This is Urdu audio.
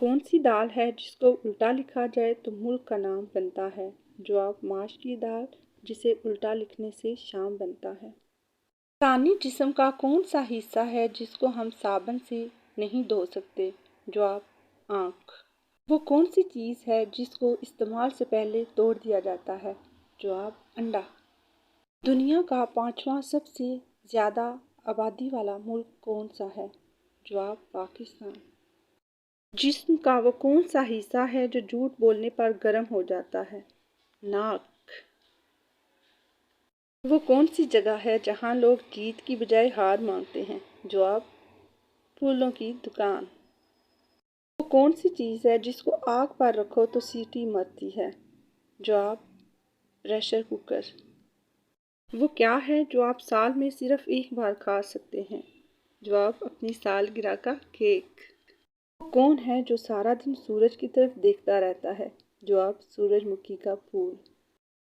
کون سی دال ہے جس کو الٹا لکھا جائے تو ملک کا نام بنتا ہے؟ جواب ماش کی دال، جسے الٹا لکھنے سے شام بنتا ہے۔ انسانی جسم کا کون سا حصہ ہے جس کو ہم صابن سے نہیں دھو سکتے؟ جواب آنکھ۔ وہ کون سی چیز ہے جس کو استعمال سے پہلے توڑ دیا جاتا ہے؟ جواب انڈا۔ دنیا کا 5واں سب سے زیادہ آبادی والا ملک کون سا ہے؟ جواب پاکستان۔ جسم کا وہ کون سا حصہ ہے جو جھوٹ بولنے پر گرم ہو جاتا ہے؟ ناک۔ وہ کون سی جگہ ہے جہاں لوگ جیت کی بجائے ہار مانتے ہیں؟ جواب پھولوں کی دکان۔ وہ کون سی چیز ہے جس کو آگ پر رکھو تو سیٹی مرتی ہے؟ جواب پریشر کوکر۔ وہ کیا ہے جو آپ سال میں صرف ایک بار کھا سکتے ہیں؟ جواب اپنی سالگرہ کا کیک۔ وہ کون ہے جو سارا دن سورج کی طرف دیکھتا رہتا ہے؟ جواب سورج مکھی کا پھول۔